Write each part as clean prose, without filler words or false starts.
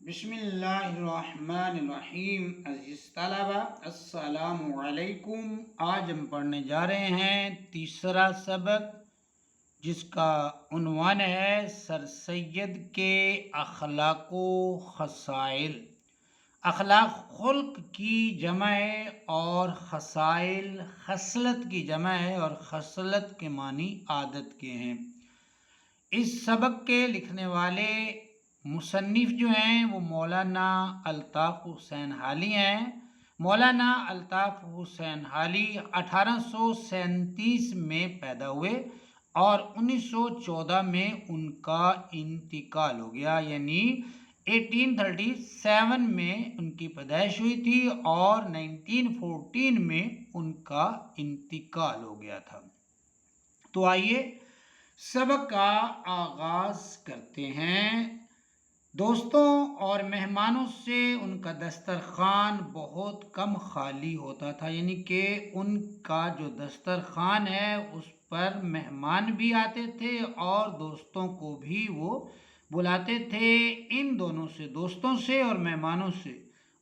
بسم اللہ الرحمن الرحیم۔ عزیز طلبہ السلام علیکم۔ آج ہم پڑھنے جا رہے ہیں تیسرا سبق، جس کا عنوان ہے سر سید کے اخلاق و خصائل۔ اخلاق خلق کی جمع ہے اور خصائل خصلت کی جمع ہے، اور خصلت کے معنی عادت کے ہیں۔ اس سبق کے لکھنے والے مصنف جو ہیں وہ مولانا الطاف حسین حالی ہیں۔ مولانا الطاف حسین حالی 1837 میں پیدا ہوئے اور 1914 میں ان کا انتقال ہو گیا، یعنی 1837 میں ان کی پیدائش ہوئی تھی اور 1914 میں ان کا انتقال ہو گیا تھا۔ تو آئیے سبق کا آغاز کرتے ہیں۔ دوستوں اور مہمانوں سے ان کا دسترخوان بہت کم خالی ہوتا تھا، یعنی کہ ان کا جو دسترخوان ہے اس پر مہمان بھی آتے تھے اور دوستوں کو بھی وہ بلاتے تھے۔ ان دونوں سے، دوستوں سے اور مہمانوں سے،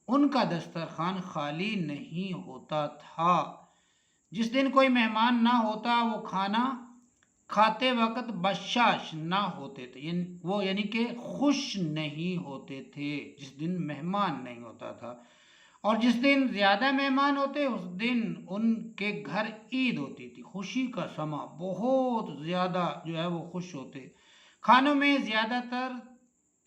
ان کا دسترخوان خالی نہیں ہوتا تھا۔ جس دن کوئی مہمان نہ ہوتا وہ کھانا کھاتے وقت بشاش نہ ہوتے تھے، یعنی کہ خوش نہیں ہوتے تھے جس دن مہمان نہیں ہوتا تھا، اور جس دن زیادہ مہمان ہوتے اس دن ان کے گھر عید ہوتی تھی، خوشی کا سما، بہت زیادہ جو ہے وہ خوش ہوتے۔ کھانوں میں زیادہ تر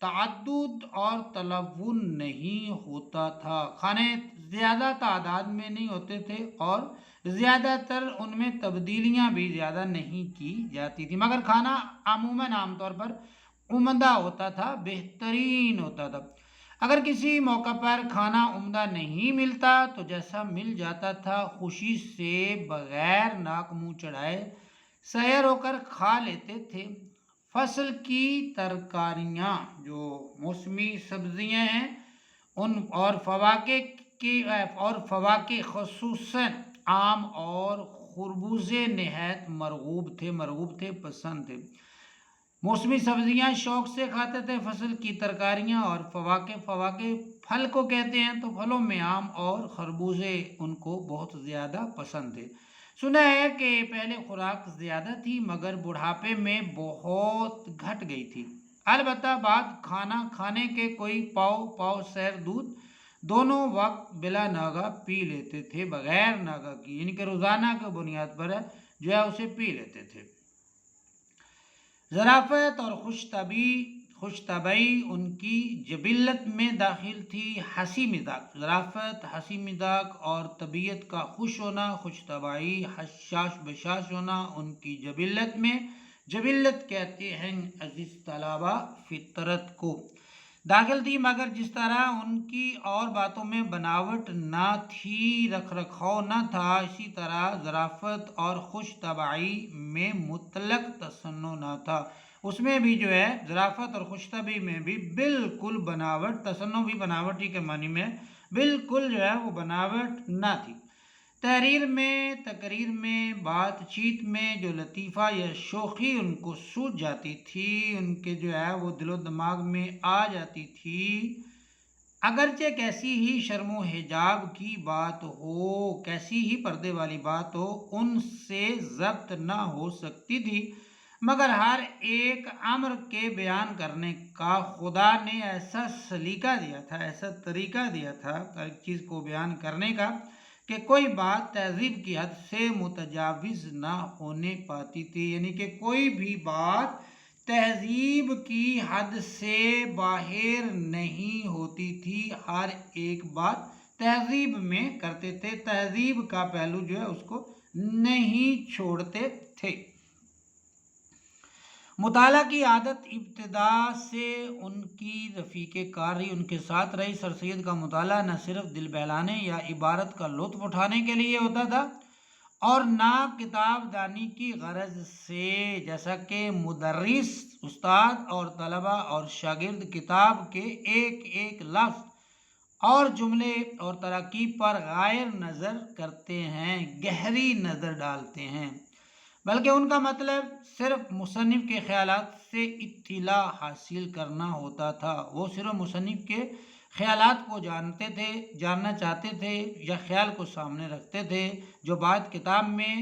تعدد اور تلون نہیں ہوتا تھا، کھانے زیادہ تعداد میں نہیں ہوتے تھے اور زیادہ تر ان میں تبدیلیاں بھی زیادہ نہیں کی جاتی تھی، مگر کھانا عموماً عام طور پر عمدہ ہوتا تھا، بہترین ہوتا تھا۔ اگر کسی موقع پر کھانا عمدہ نہیں ملتا تو جیسا مل جاتا تھا خوشی سے بغیر ناک منہ چڑھائے سیر ہو کر کھا لیتے تھے۔ فصل کی ترکاریاں، جو موسمی سبزیاں ہیں، ان اور فواکہ خصوصاً آم اور خربوزے نہایت مرغوب تھے، پسند تھے۔ موسمی سبزیاں شوق سے کھاتے تھے، فصل کی ترکاریاں اور فواکہ پھل کو کہتے ہیں، تو پھلوں میں آم اور خربوزے ان کو بہت زیادہ پسند تھے۔ سنا ہے کہ پہلے خوراک زیادہ تھی مگر بڑھاپے میں بہت گھٹ گئی تھی، البتہ بعد کھانا کھانے کے کوئی پاؤ سیر دودھ دونوں وقت بلا ناغہ پی لیتے تھے، بغیر ناغہ کی، یعنی کہ روزانہ کے بنیاد پر جو ہے اسے پی لیتے تھے۔ ظرافت اور خوش طبعی ان کی جبلت میں داخل تھی۔ ہنسی مذاق، ظرافت، ہنسی مذاق اور طبیعت کا خوش ہونا، خوش طبعی، حشاش بشاش ہونا ان کی جبلت کہتے ہیں عزیز طلبہ، فطرت کو داخل تھی، مگر جس طرح ان کی اور باتوں میں بناوٹ نہ تھی، رکھ رکھاؤ نہ تھا، اسی طرح ظرافت اور خوش طبعی میں مطلق تصنع نہ تھا۔ اس میں بھی جو ہے ظرافت اور خوش طبعی میں بھی بالکل بناوٹ، تصنع بھی بناوٹی کے معنی میں بالکل جو ہے وہ بناوٹ نہ تھی۔ تحریر میں، تقریر میں، بات چیت میں جو لطیفہ یا شوخی ان کو سوجھ جاتی تھی، ان کے جو ہے وہ دل و دماغ میں آ جاتی تھی، اگرچہ کیسی ہی شرم و حجاب کی بات ہو، کیسی ہی پردے والی بات ہو، ان سے ضبط نہ ہو سکتی تھی، مگر ہر ایک امر کے بیان کرنے کا خدا نے ایسا سلیقہ دیا تھا، ایسا طریقہ دیا تھا ہر چیز کو بیان کرنے کا، کہ کوئی بات تہذیب کی حد سے متجاوز نہ ہونے پاتی تھی، یعنی کہ کوئی بھی بات تہذیب کی حد سے باہر نہیں ہوتی تھی، ہر ایک بات تہذیب میں کرتے تھے، تہذیب کا پہلو جو ہے اس کو نہیں چھوڑتے تھے۔ مطالعہ کی عادت ابتدا سے ان کی رفیق کار رہی، ان کے ساتھ رہی۔ سر سید کا مطالعہ نہ صرف دل بہلانے یا عبارت کا لطف اٹھانے کے لیے ہوتا تھا اور نہ کتاب دانی کی غرض سے، جیسا کہ مدرس، استاد اور طلبہ اور شاگرد کتاب کے ایک ایک لفظ اور جملے اور تراکیب پر غائر نظر کرتے ہیں، گہری نظر ڈالتے ہیں، بلکہ ان کا مطلب صرف مصنف کے خیالات سے اطلاع حاصل کرنا ہوتا تھا۔ وہ صرف مصنف کے خیالات کو جاننا چاہتے تھے یا خیال کو سامنے رکھتے تھے۔ جو بات کتاب میں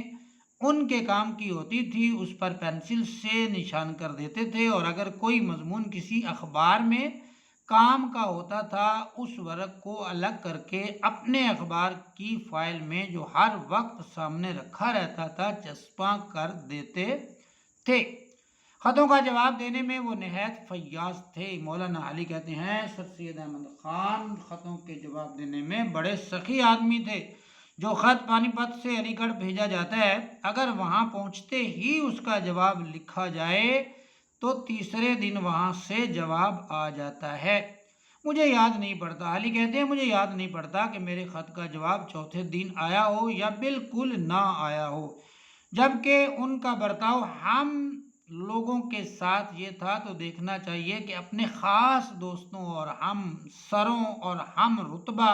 ان کے کام کی ہوتی تھی اس پر پینسل سے نشان کر دیتے تھے، اور اگر کوئی مضمون کسی اخبار میں کام کا ہوتا تھا اس ورق کو الگ کر کے اپنے اخبار کی فائل میں جو ہر وقت سامنے رکھا رہتا تھا چسپاں کر دیتے تھے۔ خطوں کا جواب دینے میں وہ نہایت فیاض تھے۔ مولانا علی کہتے ہیں سر سید احمد خان خطوں کے جواب دینے میں بڑے سخی آدمی تھے۔ جو خط پانی پت سے علی گڑھ بھیجا جاتا ہے اگر وہاں پہنچتے ہی اس کا جواب لکھا جائے تو تیسرے دن وہاں سے جواب آ جاتا ہے۔ مجھے یاد نہیں پڑتا، علی کہتے ہیں مجھے یاد نہیں پڑتا کہ میرے خط کا جواب چوتھے دن آیا ہو یا بالکل نہ آیا ہو۔ جبکہ ان کا برتاؤ ہم لوگوں کے ساتھ یہ تھا تو دیکھنا چاہیے کہ اپنے خاص دوستوں اور ہم سروں اور ہم رتبہ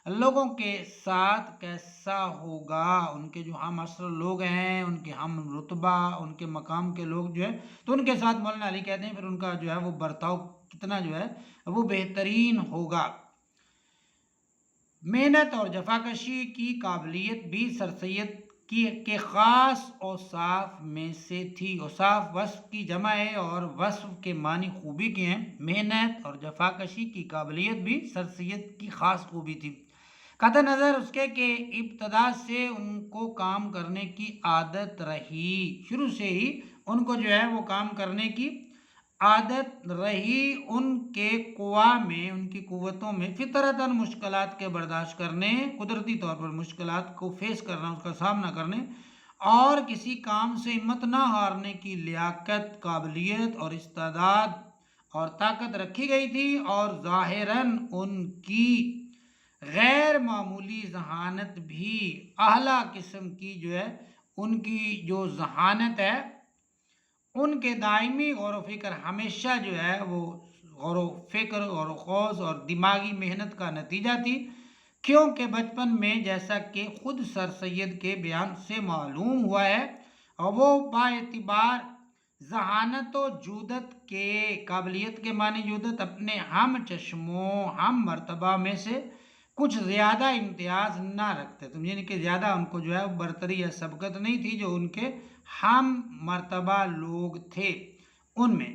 لوگوں کے ساتھ کیسا ہوگا۔ ان کے جو ہم عصر لوگ ہیں، ان کے ہم رتبہ، ان کے مقام کے لوگ جو ہے تو ان کے ساتھ مولانا علی کہتے ہیں پھر ان کا جو ہے وہ برتاؤ کتنا جو ہے وہ بہترین ہوگا۔ محنت اور جفاکشی کی قابلیت بھی سر سید کے خاص اوصاف میں سے تھی۔ اوصاف وصف کی جمع ہے اور وصف کے معنی خوبی کے ہیں۔ محنت اور جفاکشی کی قابلیت بھی سر سید کی خاص خوبی تھی، قطع نظر اس کے کہ ابتدا سے ان کو کام کرنے کی عادت رہی۔ شروع سے ہی ان کو جو ہے وہ کام کرنے کی عادت رہی۔ ان کے قوا میں، ان کی قوتوں میں فطرتاً مشکلات کے برداشت کرنے، قدرتی طور پر مشکلات کو فیس کرنا، اس کا سامنا کرنے اور کسی کام سے ہمت نہ ہارنے کی لیاقت، قابلیت اور استعداد اور طاقت رکھی گئی تھی، اور ظاہراً ان کی غیر معمولی ذہانت بھی اعلیٰ قسم کی جو ہے ان کی جو ذہانت ہے ان کے دائمی غور و فکر ہمیشہ جو ہے وہ غور و فکر غور و خوض اور دماغی محنت کا نتیجہ تھی، کیونکہ بچپن میں جیسا کہ خود سر سید کے بیان سے معلوم ہوا ہے وہ با اعتبار ذہانت و جودت کے، قابلیت کے معنی جودت، اپنے ہم چشموں ہم مرتبہ میں سے کچھ زیادہ امتیاز نہ رکھتے تھے، یعنی کہ زیادہ ان کو جو ہے برتری یا سبقت نہیں تھی جو ان کے ہم مرتبہ لوگ تھے ان میں،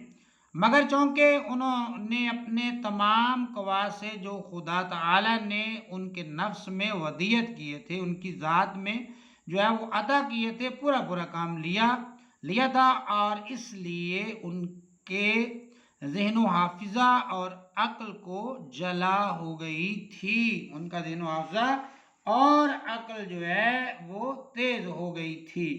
مگر چونکہ انہوں نے اپنے تمام قوا سے جو خدا تعالی نے ان کے نفس میں ودیت کیے تھے، ان کی ذات میں جو ہے وہ عطا کیے تھے، پورا کام لیا تھا، اور اس لیے ان کے ذہن و حافظہ اور عقل کو جلا ہو گئی تھی۔ ان کا ذہن و حافظہ اور عقل جو ہے وہ تیز ہو گئی تھی۔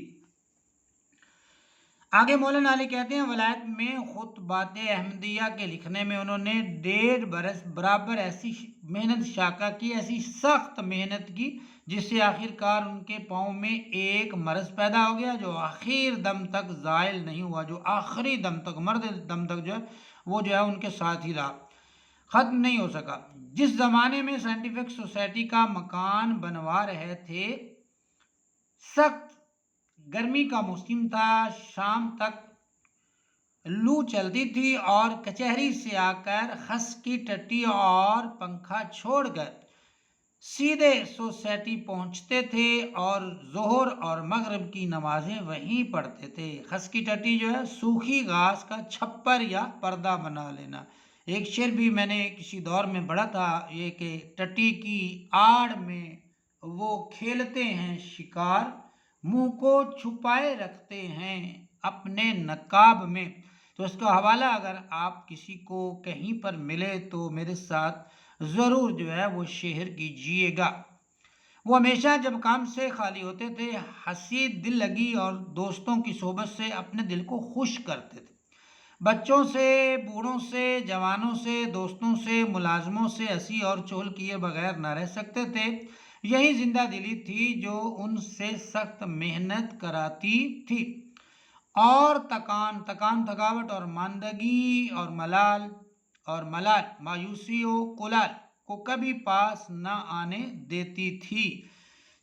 آگے مولانا علی کہتے ہیں ولایت میں خطبات احمدیہ کے لکھنے میں انہوں نے 1.5 برس برابر ایسی محنت شاقہ کی، ایسی سخت محنت کی جس سے آخر کار ان کے پاؤں میں ایک مرض پیدا ہو گیا جو آخر دم تک زائل نہیں ہوا، جو آخری دم تک مرد دم تک جو ہے وہ جو ہے ان کے ساتھ ہی رہا، ختم نہیں ہو سکا۔ جس زمانے میں سائنٹیفک سوسائٹی کا مکان بنوا رہے تھے، سخت گرمی کا موسم تھا، شام تک لو چلتی تھی اور کچہری سے آ کر خس کی ٹٹی اور پنکھا چھوڑ کر سیدھے سوسائٹی پہنچتے تھے اور ظہر اور مغرب کی نمازیں وہیں پڑھتے تھے۔ خس کی ٹٹی جو ہے سوکھی گھاس کا چھپر یا پردہ بنا لینا، ایک شعر بھی میں نے کسی دور میں پڑھا تھا، یہ کہ ٹٹی کی آڑ میں وہ کھیلتے ہیں شکار، منہ کو چھپائے رکھتے ہیں اپنے نقاب میں۔ تو اس کا حوالہ اگر آپ کسی کو کہیں پر ملے تو میرے ساتھ ضرور جو ہے وہ شیئر کیجئے گا۔ وہ ہمیشہ جب کام سے خالی ہوتے تھے ہنسی دل لگی اور دوستوں کی صحبت سے اپنے دل کو خوش کرتے تھے۔ بچوں سے، بوڑھوں سے، جوانوں سے، دوستوں سے، ملازموں سے ہنسی اور چغل کیے بغیر نہ رہ سکتے تھے۔ یہی زندہ دلی تھی جو ان سے سخت محنت کراتی تھی، اور تھکاوٹ اور ماندگی اور ملال مایوسی و کلال کو کبھی پاس نہ آنے دیتی تھی۔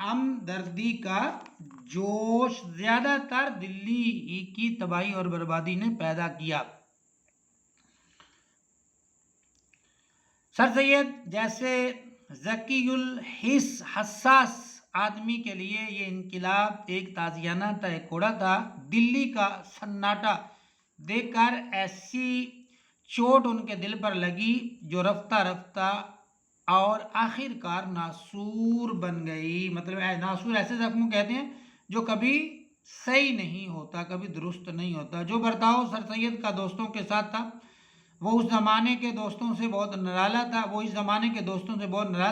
ہمدردی کا جوش زیادہ تر دلی ہی کی تباہی اور بربادی نے پیدا کیا۔ سر سید جیسے ذکی الحس حساس آدمی کے لیے یہ انقلاب ایک تازیانہ تہکڑا تھا۔ دلی کا سناٹا دیکھ کر ایسی چوٹ ان کے دل پر لگی جو رفتہ رفتہ اور آخر کار ناسور بن گئی۔ مطلب ناسور ایسے زخم کہتے ہیں جو کبھی صحیح نہیں ہوتا، کبھی درست نہیں ہوتا۔ جو برتاؤ سر سید کا دوستوں کے ساتھ تھا وہ اس زمانے کے دوستوں سے بہت نرالا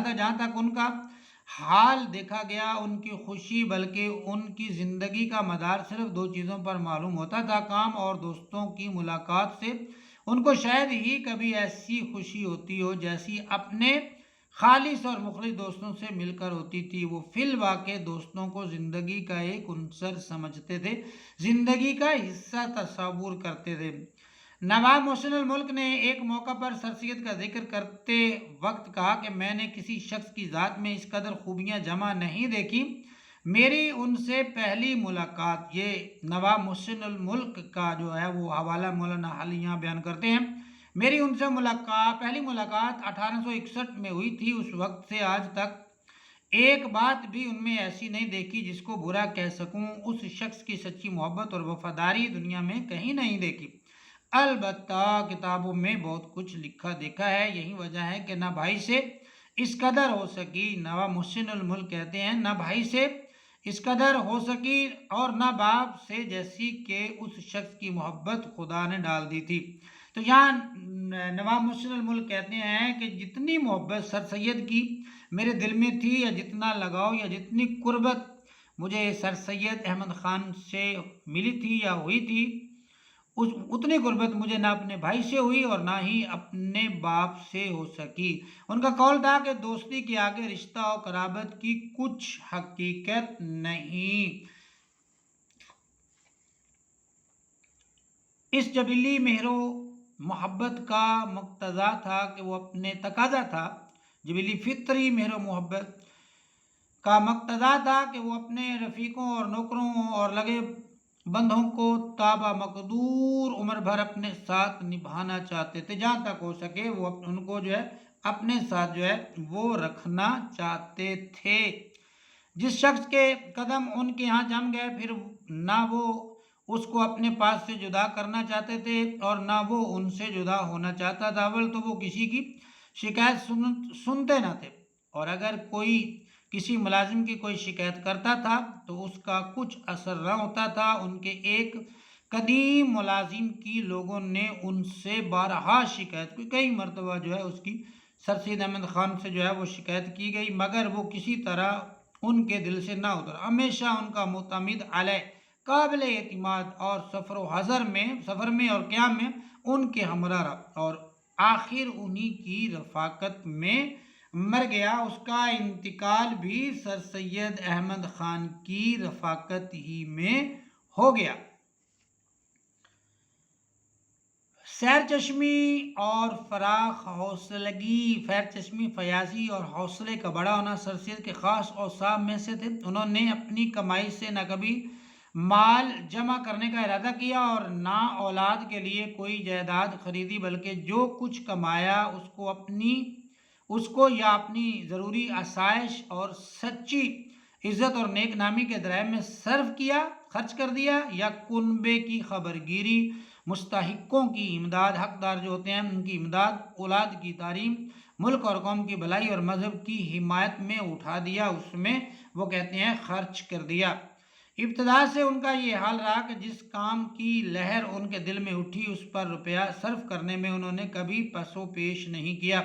تھا، جہاں تک ان کا حال دیکھا گیا ان کی خوشی بلکہ ان کی زندگی کا مدار صرف دو چیزوں پر معلوم ہوتا تھا، کام اور دوستوں کی ملاقات سے ان کو شاید ہی کبھی ایسی خوشی ہوتی ہو جیسی اپنے خالص اور مخلص دوستوں سے مل کر ہوتی تھی۔ وہ فی الواقع دوستوں کو زندگی کا ایک عنصر سمجھتے تھے، زندگی کا حصہ تصور کرتے تھے۔ نواب محسن الملک نے ایک موقع پر سر سید کا ذکر کرتے وقت کہا کہ میں نے کسی شخص کی ذات میں اس قدر خوبیاں جمع نہیں دیکھی۔ میری ان سے پہلی ملاقات، یہ نواب محسن الملک کا جو ہے وہ حوالہ مولانا حالی یہاں بیان کرتے ہیں، میری ان سے پہلی ملاقات 1861 میں ہوئی تھی۔ اس وقت سے آج تک ایک بات بھی ان میں ایسی نہیں دیکھی جس کو برا کہہ سکوں۔ اس شخص کی سچی محبت اور وفاداری دنیا میں کہیں نہیں دیکھی۔ البتہ کتابوں میں بہت کچھ لکھا دیکھا ہے، یہی وجہ ہے کہ نہ بھائی سے اس قدر ہو سکی، نواب محسن الملک کہتے ہیں، نہ بھائی سے اس قدر ہو سکی اور نہ باپ سے جیسی کہ اس شخص کی محبت خدا نے ڈال دی تھی۔ تو یہاں نواب محسن الملک کہتے ہیں کہ جتنی محبت سر سید کی میرے دل میں تھی، یا جتنا لگاؤ یا جتنی قربت مجھے سر سید احمد خان سے ملی تھی یا ہوئی تھی، اتنی قربت مجھے نہ اپنے بھائی سے ہوئی اور نہ ہی اپنے باپ سے ہو سکی۔ ان کا قول تھا کہ دوستی کے آگے رشتہ اور قرابت کی کچھ حقیقت نہیں۔ اس جبلی مہر و محبت کا مقتضا تھا کہ وہ اپنے تقاضا تھا، جبلی فطری مہر و محبت کا مقتضا تھا کہ وہ اپنے رفیقوں اور نوکروں اور لگے بندوں کو تابع مقدور عمر بھر اپنے ساتھ نبھانا چاہتے تھے، جہاں تک ہو سکے وہ ان کو جو ہے اپنے ساتھ جو ہے وہ رکھنا چاہتے تھے۔ جس شخص کے قدم ان کے ہاں جم گئے، پھر نہ وہ اس کو اپنے پاس سے جدا کرنا چاہتے تھے اور نہ وہ ان سے جدا ہونا چاہتا تھا۔ اول تو وہ کسی کی شکایت سنتے نہ تھے، اور اگر کوئی کسی ملازم کی کوئی شکایت کرتا تھا تو اس کا کچھ اثر نہ ہوتا تھا۔ ان کے ایک قدیم ملازم کی لوگوں نے ان سے بارہا شکایت کی، کئی مرتبہ جو ہے اس کی سر سید احمد خان سے جو ہے وہ شکایت کی گئی، مگر وہ کسی طرح ان کے دل سے نہ اترا۔ ہمیشہ ان کا معتمد علیہ، قابل اعتماد اور سفر میں اور قیام میں ان کے ہمراہ رہا اور آخر انہی کی رفاقت میں مر گیا۔ اس کا انتقال بھی سر سید احمد خان کی رفاقت ہی میں ہو گیا۔ سیر چشمی اور فراخ حوصلگی، فیاضی اور حوصلے کا بڑا ہونا سر سید کے خاص اوصاف میں سے تھے۔ انہوں نے اپنی کمائی سے نہ کبھی مال جمع کرنے کا ارادہ کیا اور نہ اولاد کے لیے کوئی جائیداد خریدی، بلکہ جو کچھ کمایا اس کو یا اپنی ضروری آسائش اور سچی عزت اور نیک نامی کے ذرائع میں خرچ کر دیا، یا کنبے کی خبرگیری، مستحقوں کی امداد، حقدار جو ہوتے ہیں ان کی امداد، اولاد کی تعلیم، ملک اور قوم کی بھلائی اور مذہب کی حمایت میں اٹھا دیا، اس میں وہ کہتے ہیں خرچ کر دیا۔ ابتدا سے ان کا یہ حال رہا کہ جس کام کی لہر ان کے دل میں اٹھی اس پر روپیہ صرف کرنے میں انہوں نے کبھی پس و پیش نہیں کیا۔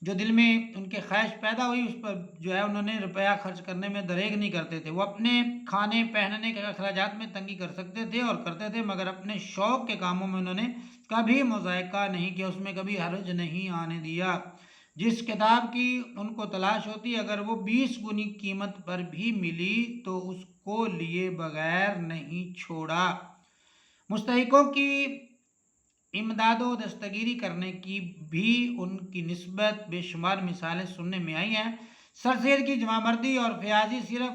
جو دل میں ان کے خواہش پیدا ہوئی اس پر جو ہے انہوں نے روپیہ خرچ کرنے میں دریغ نہیں کرتے تھے۔ وہ اپنے کھانے پہننے کے اخراجات میں تنگی کر سکتے تھے اور کرتے تھے، مگر اپنے شوق کے کاموں میں انہوں نے کبھی مضائقہ نہیں کیا، اس میں کبھی حرج نہیں آنے دیا۔ جس کتاب کی ان کو تلاش ہوتی، اگر وہ 20 گنی قیمت پر بھی ملی تو اس کو لیے بغیر نہیں چھوڑا۔ مستحقوں کی امداد و دستگیری کرنے کی بھی ان کی نسبت بے شمار مثالیں سننے میں آئی ہیں۔ سر سید کی جمع مردی اور فیاضی صرف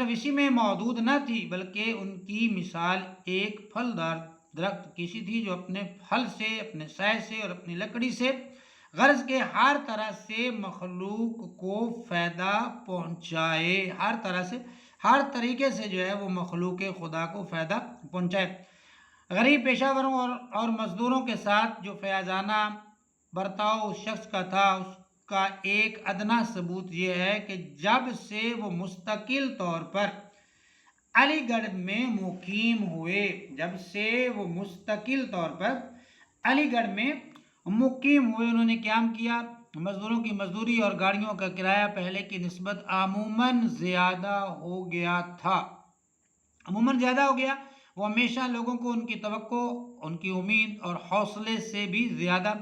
اسی میں محدود نہ تھی، بلکہ ان کی مثال ایک پھلدار درخت کی سی تھی جو اپنے پھل سے، اپنے سائے سے اور اپنی لکڑی سے غرض کے ہر طرح سے مخلوق کو فائدہ پہنچائے، ہر طریقے سے جو ہے وہ مخلوق خدا کو فائدہ پہنچائے۔ غریب پیشہ وروں اور مزدوروں کے ساتھ جو فیاضانہ برتاؤ اس شخص کا تھا، اس کا ایک ادنا ثبوت یہ ہے کہ جب سے وہ مستقل طور پر علی گڑھ میں مقیم ہوئے، انہوں نے قیام کیا، مزدوروں کی مزدوری اور گاڑیوں کا کرایہ پہلے کی نسبت عموماً زیادہ ہو گیا تھا۔ وہ ہمیشہ لوگوں کو ان کی توقع، ان کی امید اور حوصلے سے بھی زیادہ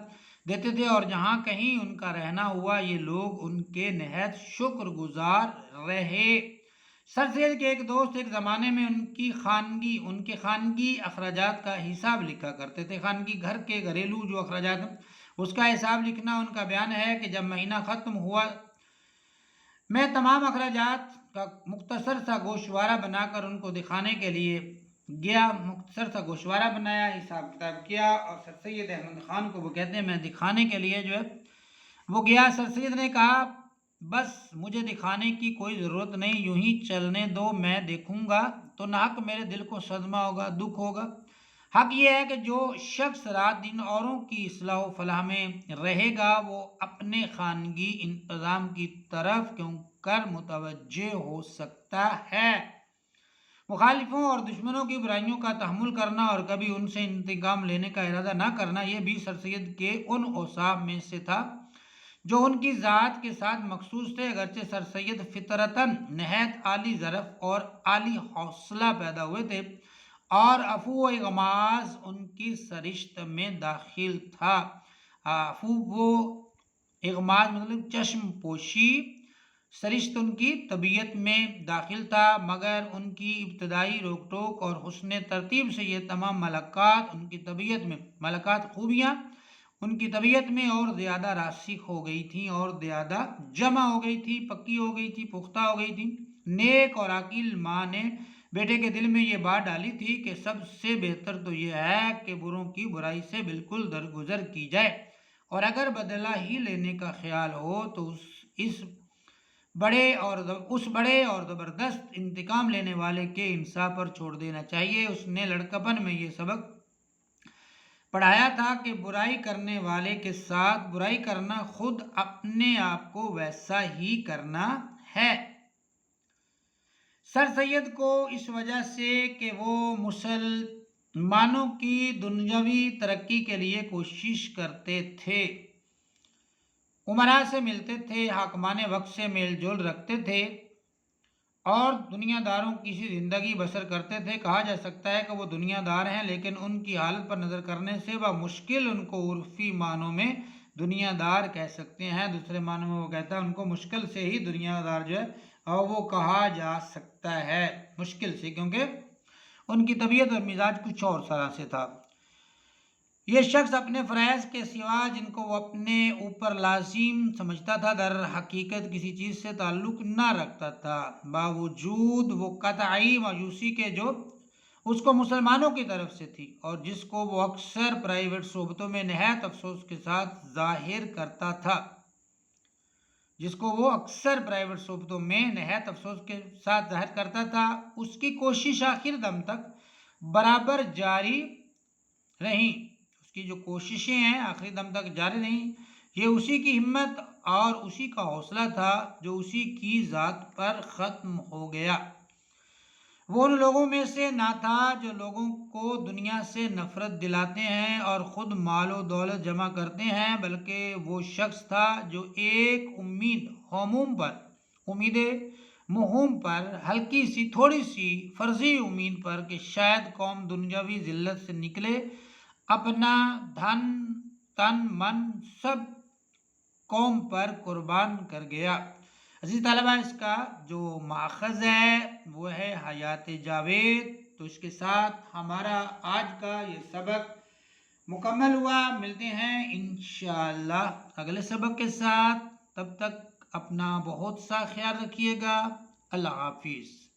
دیتے تھے، اور جہاں کہیں ان کا رہنا ہوا یہ لوگ ان کے نہایت شکر گزار رہے۔ سر سید کے ایک دوست ایک زمانے میں ان کے خانگی اخراجات کا حساب لکھا کرتے تھے۔ خانگی گھر کے گھریلو جو اخراجات ہیں اس کا حساب لکھنا۔ ان کا بیان ہے کہ جب مہینہ ختم ہوا میں تمام اخراجات کا مختصر سا گوشوارہ بنا کر ان کو دکھانے کے لیے گیا، بنایا، حساب کتاب کیا، اور سر سید احمد خان کو وہ کہتے ہیں میں دکھانے کے لیے جو ہے وہ گیا۔ سر سید نے کہا بس مجھے دکھانے کی کوئی ضرورت نہیں، یوں ہی چلنے دو، میں دیکھوں گا تو ناحق میرے دل کو صدمہ ہوگا، دکھ ہوگا۔ حق یہ ہے کہ جو شخص رات دن اوروں کی اصلاح و فلاح میں رہے گا وہ اپنے خانگی انتظام کی طرف کیوں کر متوجہ ہو سکتا ہے۔ مخالفوں اور دشمنوں کی برائیوں کا تحمل کرنا اور کبھی ان سے انتقام لینے کا ارادہ نہ کرنا، یہ بھی سر سید کے ان اوصاف میں سے تھا جو ان کی ذات کے ساتھ مخصوص تھے۔ اگرچہ سر سید فطرتاً نہایت عالی ظرف اور عالی حوصلہ پیدا ہوئے تھے اور عفو و اغماض ان کی سرشت میں داخل تھا۔ عفو و اغماض مطلب چشم پوشی، سرشت ان کی طبیعت میں داخل تھا، مگر ان کی ابتدائی روک ٹوک اور حسن ترتیب سے یہ تمام ملکات ان کی طبیعت میں خوبیاں ان کی طبیعت میں اور زیادہ راسخ ہو گئی تھیں، اور زیادہ جمع ہو گئی تھی، پکی ہو گئی تھی، پختہ ہو گئی تھی۔ نیک اور عاقل ماں نے بیٹے کے دل میں یہ بات ڈالی تھی کہ سب سے بہتر تو یہ ہے کہ بروں کی برائی سے بالکل درگزر کی جائے، اور اگر بدلہ ہی لینے کا خیال ہو تو اس بڑے اور زبردست انتقام لینے والے کے انصاف پر چھوڑ دینا چاہیے۔ اس نے لڑکپن میں یہ سبق پڑھایا تھا کہ برائی کرنے والے کے ساتھ برائی کرنا خود اپنے آپ کو ویسا ہی کرنا ہے۔ سر سید کو اس وجہ سے کہ وہ مسلمانوں کی دنیاوی ترقی کے لیے کوشش کرتے تھے، امراء سے ملتے تھے، حاکمان وقت سے میل جول رکھتے تھے اور دنیا داروں کی سی زندگی بسر کرتے تھے، کہا جا سکتا ہے کہ وہ دنیا دار ہیں، لیکن ان کی حالت پر نظر کرنے سے بمشکل ان کو عرفی معنوں میں دنیا دار کہہ سکتے ہیں۔ دوسرے معنوں میں وہ کہتا ہے ان کو مشکل سے ہی دنیا دار جو ہے وہ کہا جا سکتا ہے، مشکل سے، کیونکہ ان کی طبیعت اور مزاج کچھ اور طرح سے تھا۔ یہ شخص اپنے فرائض کے سوا جن کو وہ اپنے اوپر لازم سمجھتا تھا در حقیقت کسی چیز سے تعلق نہ رکھتا تھا، باوجود وہ قطعی مایوسی کے جو اس کو مسلمانوں کی طرف سے تھی، اور جس کو وہ اکثر پرائیویٹ صحبتوں میں نہایت افسوس کے ساتھ ظاہر کرتا تھا۔ اس کی کوشش آخر دم تک برابر جاری رہیں، اس کی جو کوششیں ہیں آخری دم تک جاری رہیں۔ یہ اسی کی ہمت اور اسی کا حوصلہ تھا جو اسی کی ذات پر ختم ہو گیا۔ وہ ان لوگوں میں سے نہ تھا جو لوگوں کو دنیا سے نفرت دلاتے ہیں اور خود مال و دولت جمع کرتے ہیں، بلکہ وہ شخص تھا جو ایک امید موہوم پر، ہلکی سی، تھوڑی سی فرضی امید پر کہ شاید قوم دنیاوی ذلت سے نکلے، اپنا دھن، تن، من سب قوم پر قربان کر گیا۔ عزیز طلبہ، اس کا جو ماخذ ہے وہ ہے حیات جاوید۔ تو اس کے ساتھ ہمارا آج کا یہ سبق مکمل ہوا۔ ملتے ہیں انشاءاللہ اگلے سبق کے ساتھ۔ تب تک اپنا بہت سا خیال رکھیے گا۔ اللہ حافظ۔